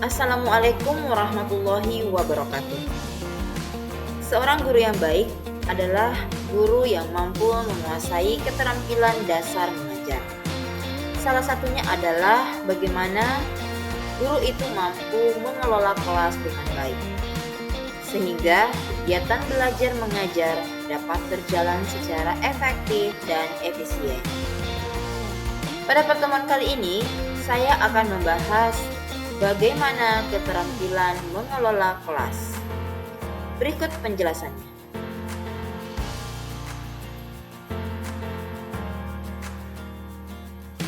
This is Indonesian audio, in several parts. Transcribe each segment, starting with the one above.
Assalamualaikum warahmatullahi wabarakatuh. Seorang guru yang baik adalah guru yang mampu menguasai keterampilan dasar mengajar. Salah satunya adalah bagaimana guru itu mampu mengelola kelas dengan baik, sehingga kegiatan belajar mengajar dapat berjalan secara efektif dan efisien. Pada pertemuan kali ini, saya akan membahas bagaimana keterampilan mengelola kelas. Berikut penjelasannya.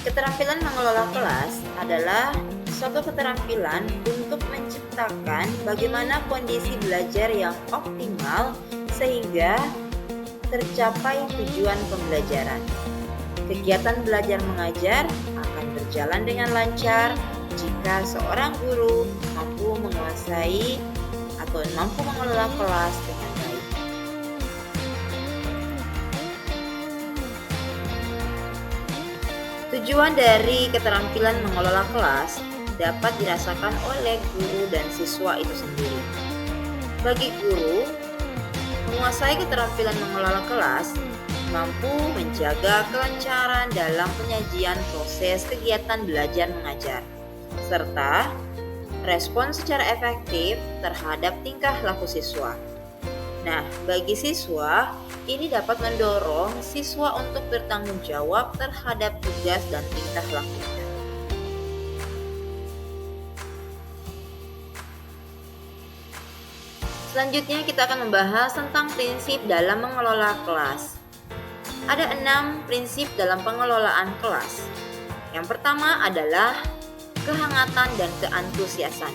Keterampilan mengelola kelas adalah suatu keterampilan untuk menciptakan bagaimana kondisi belajar yang optimal sehingga tercapai tujuan pembelajaran. Kegiatan belajar mengajar akan berjalan dengan lancar jika seorang guru mampu menguasai atau mampu mengelola kelas dengan baik. Tujuan dari keterampilan mengelola kelas dapat dirasakan oleh guru dan siswa itu sendiri. Bagi guru, menguasai keterampilan mengelola kelas mampu menjaga kelancaran dalam penyajian proses kegiatan belajar mengajar, serta respon secara efektif terhadap tingkah laku siswa. Nah, bagi siswa, ini dapat mendorong siswa untuk bertanggung jawab terhadap tugas dan tingkah lakunya. Selanjutnya kita akan membahas tentang prinsip dalam mengelola kelas. Ada 6 prinsip dalam pengelolaan kelas. Yang pertama adalah kehangatan dan keantusiasan.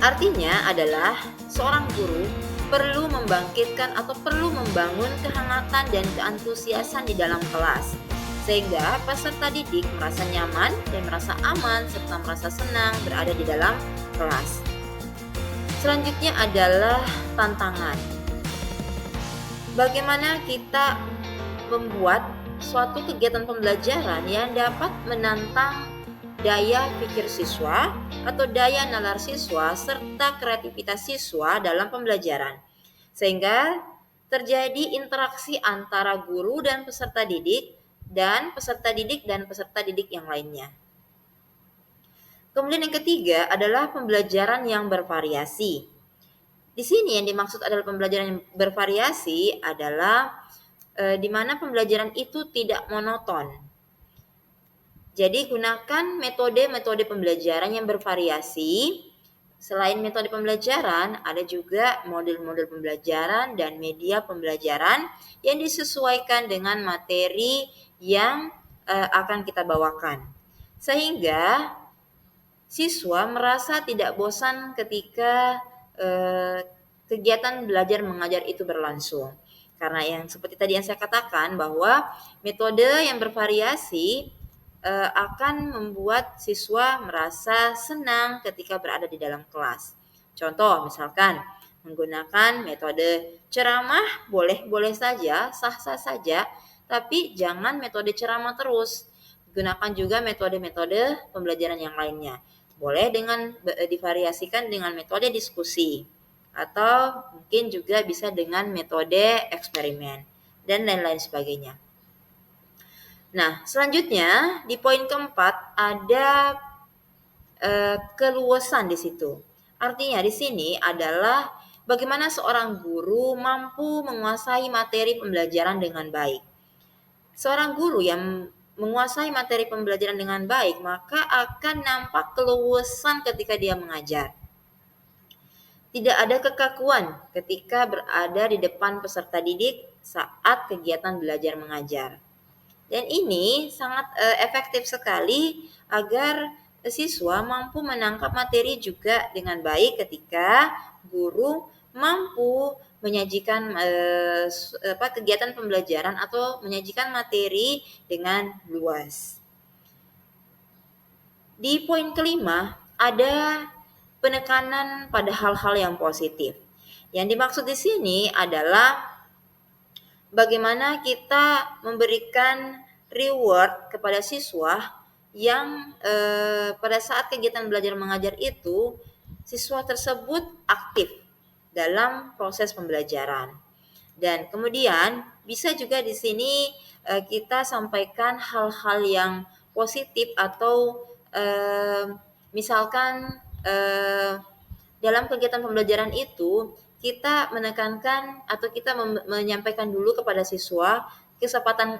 Artinya adalah seorang guru perlu membangkitkan atau perlu membangun kehangatan dan keantusiasan di dalam kelas, sehingga peserta didik merasa nyaman dan merasa aman serta merasa senang berada di dalam kelas. Selanjutnya adalah tantangan. Bagaimana kita membuat suatu kegiatan pembelajaran yang dapat menantang daya pikir siswa atau daya nalar siswa serta kreativitas siswa dalam pembelajaran, sehingga terjadi interaksi antara guru dan peserta didik dan peserta didik yang lainnya. Kemudian yang ketiga adalah pembelajaran yang bervariasi. Di sini yang dimaksud adalah pembelajaran yang bervariasi adalah di mana pembelajaran itu tidak monoton. Jadi gunakan metode-metode pembelajaran yang bervariasi. Selain metode pembelajaran, ada juga model-model pembelajaran dan media pembelajaran yang disesuaikan dengan materi yang akan kita bawakan. Sehingga siswa merasa tidak bosan ketika kegiatan belajar mengajar itu berlangsung. Karena yang seperti tadi yang saya katakan bahwa metode yang bervariasi akan membuat siswa merasa senang ketika berada di dalam kelas. Contoh misalkan menggunakan metode ceramah boleh-boleh saja, sah-sah saja, tapi jangan metode ceramah terus. Gunakan juga metode-metode pembelajaran yang lainnya. Boleh dengan divariasikan dengan metode diskusi atau mungkin juga bisa dengan metode eksperimen dan lain-lain sebagainya. Nah, selanjutnya di poin keempat ada keluasan di situ. Artinya di sini adalah bagaimana seorang guru mampu menguasai materi pembelajaran dengan baik. Seorang guru yang menguasai materi pembelajaran dengan baik, maka akan nampak keluasan ketika dia mengajar. Tidak ada kekakuan ketika berada di depan peserta didik saat kegiatan belajar mengajar. Dan ini sangat efektif sekali agar siswa mampu menangkap materi juga dengan baik ketika guru mampu menyajikan kegiatan pembelajaran atau menyajikan materi dengan luas. Di poin kelima ada penekanan pada hal-hal yang positif. Yang dimaksud di sini adalah bagaimana kita memberikan reward kepada siswa yang pada saat kegiatan belajar mengajar itu siswa tersebut aktif dalam proses pembelajaran. Dan kemudian bisa juga di sini kita sampaikan hal-hal yang positif atau misalkan dalam kegiatan pembelajaran itu kita menekankan atau kita menyampaikan dulu kepada siswa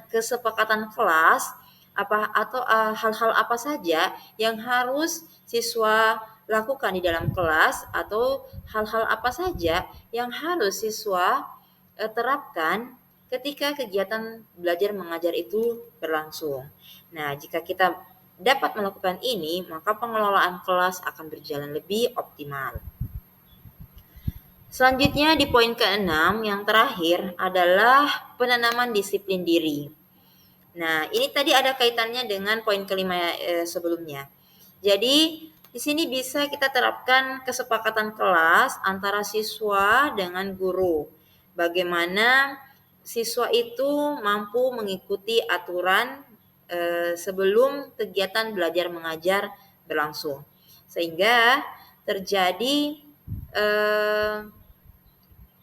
kesepakatan kelas apa atau hal-hal apa saja yang harus siswa lakukan di dalam kelas atau hal-hal apa saja yang harus siswa terapkan ketika kegiatan belajar mengajar itu berlangsung. Nah, jika kita dapat melakukan ini, maka pengelolaan kelas akan berjalan lebih optimal. Selanjutnya di poin ke-6 yang terakhir adalah penanaman disiplin diri. Nah, ini tadi ada kaitannya dengan poin kelima sebelumnya. Jadi, di sini bisa kita terapkan kesepakatan kelas antara siswa dengan guru. Bagaimana siswa itu mampu mengikuti aturan sebelum kegiatan belajar mengajar berlangsung. Sehingga terjadi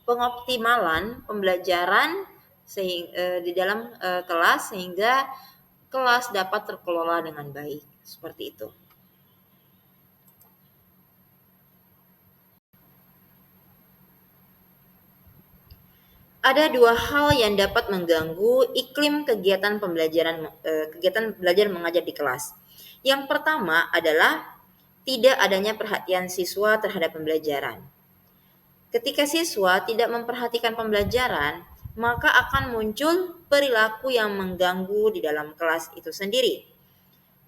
pengoptimalan pembelajaran di dalam kelas sehingga kelas dapat terkelola dengan baik. Seperti itu. Ada dua hal yang dapat mengganggu iklim kegiatan kegiatan belajar mengajar di kelas. Yang pertama adalah tidak adanya perhatian siswa terhadap pembelajaran. Ketika siswa tidak memperhatikan pembelajaran, maka akan muncul perilaku yang mengganggu di dalam kelas itu sendiri.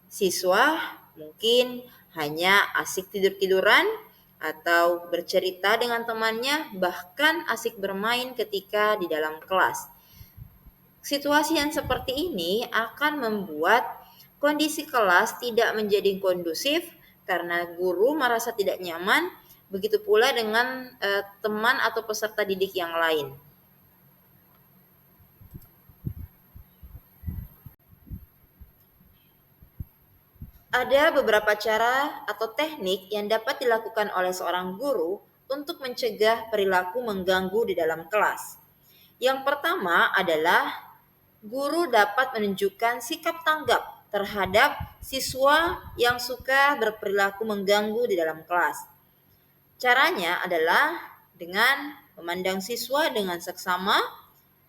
Siswa mungkin hanya asik tidur-tiduran atau bercerita dengan temannya, bahkan asik bermain ketika di dalam kelas. Situasi yang seperti ini akan membuat kondisi kelas tidak menjadi kondusif karena guru merasa tidak nyaman, begitu pula dengan teman atau peserta didik yang lain. Ada beberapa cara atau teknik yang dapat dilakukan oleh seorang guru untuk mencegah perilaku mengganggu di dalam kelas. Yang pertama adalah guru dapat menunjukkan sikap tanggap terhadap siswa yang suka berperilaku mengganggu di dalam kelas. Caranya adalah dengan memandang siswa dengan seksama,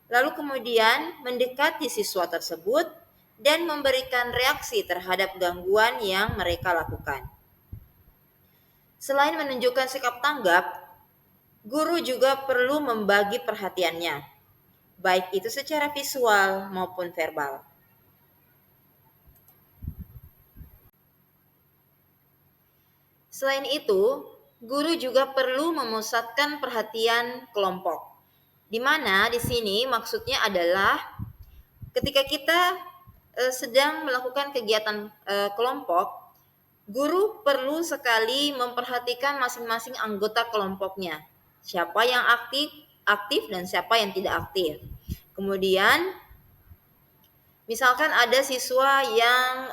lalu kemudian mendekati siswa tersebut dan memberikan reaksi terhadap gangguan yang mereka lakukan. Selain menunjukkan sikap tanggap, guru juga perlu membagi perhatiannya, baik itu secara visual maupun verbal. Selain itu, guru juga perlu memusatkan perhatian kelompok. Di mana di sini maksudnya adalah ketika kita sedang melakukan kegiatan kelompok, guru perlu sekali memperhatikan masing-masing anggota kelompoknya. Siapa yang aktif dan siapa yang tidak aktif. Kemudian misalkan ada siswa yang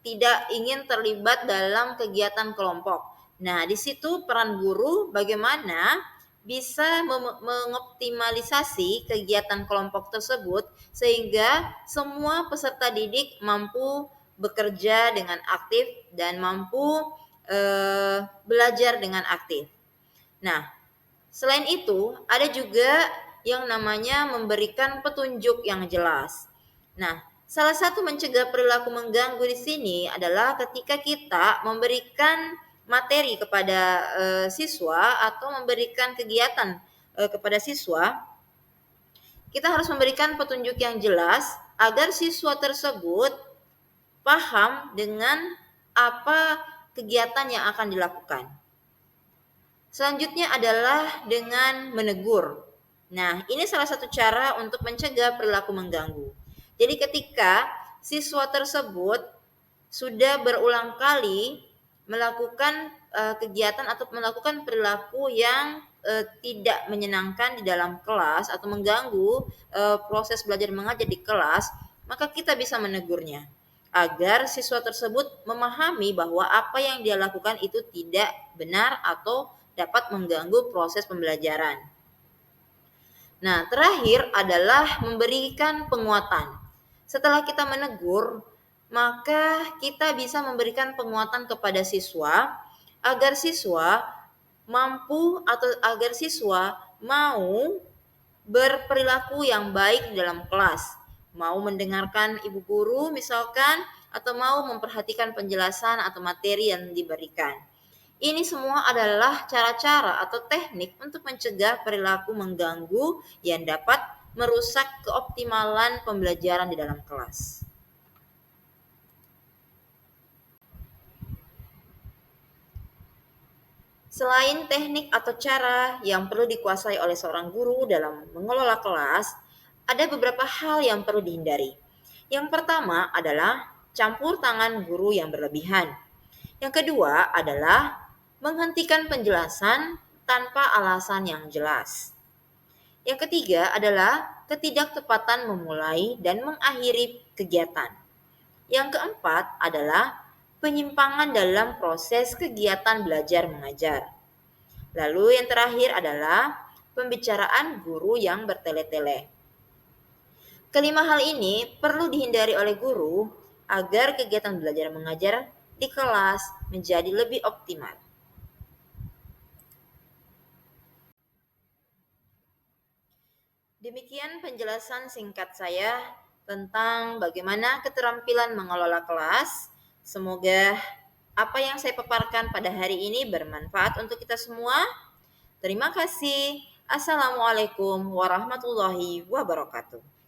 tidak ingin terlibat dalam kegiatan kelompok. Nah, di situ peran guru bagaimana bisa mengoptimalisasi kegiatan kelompok tersebut sehingga semua peserta didik mampu bekerja dengan aktif dan mampu belajar dengan aktif. Nah, selain itu ada juga yang namanya memberikan petunjuk yang jelas. Nah, salah satu mencegah perilaku mengganggu di sini adalah ketika kita memberikan materi kepada siswa atau memberikan kegiatan kepada siswa, kita harus memberikan petunjuk yang jelas agar siswa tersebut paham dengan apa kegiatan yang akan dilakukan. Selanjutnya adalah dengan menegur. Nah, ini salah satu cara untuk mencegah perilaku mengganggu. Jadi ketika siswa tersebut sudah berulang kali melakukan kegiatan atau melakukan perilaku yang tidak menyenangkan di dalam kelas atau mengganggu proses belajar mengajar di kelas, maka kita bisa menegurnya. agar siswa tersebut memahami bahwa apa yang dia lakukan itu tidak benar atau dapat mengganggu proses pembelajaran. Nah, terakhir adalah memberikan penguatan. Setelah kita menegur, maka kita bisa memberikan penguatan kepada siswa agar siswa mampu atau agar siswa mau berperilaku yang baik dalam kelas, mau mendengarkan ibu guru misalkan, atau mau memperhatikan penjelasan atau materi yang diberikan. Ini semua adalah cara-cara atau teknik untuk mencegah perilaku mengganggu yang dapat merusak keoptimalan pembelajaran di dalam kelas. Selain teknik atau cara yang perlu dikuasai oleh seorang guru dalam mengelola kelas, ada beberapa hal yang perlu dihindari. Yang pertama adalah campur tangan guru yang berlebihan. Yang kedua adalah menghentikan penjelasan tanpa alasan yang jelas. Yang ketiga adalah ketidaktepatan memulai dan mengakhiri kegiatan. Yang keempat adalah penyimpangan dalam proses kegiatan belajar mengajar. Lalu yang terakhir adalah pembicaraan guru yang bertele-tele. Kelima hal ini perlu dihindari oleh guru agar kegiatan belajar mengajar di kelas menjadi lebih optimal. Demikian penjelasan singkat saya tentang bagaimana keterampilan mengelola kelas. Semoga apa yang saya paparkan pada hari ini bermanfaat untuk kita semua. Terima kasih. Assalamualaikum warahmatullahi wabarakatuh.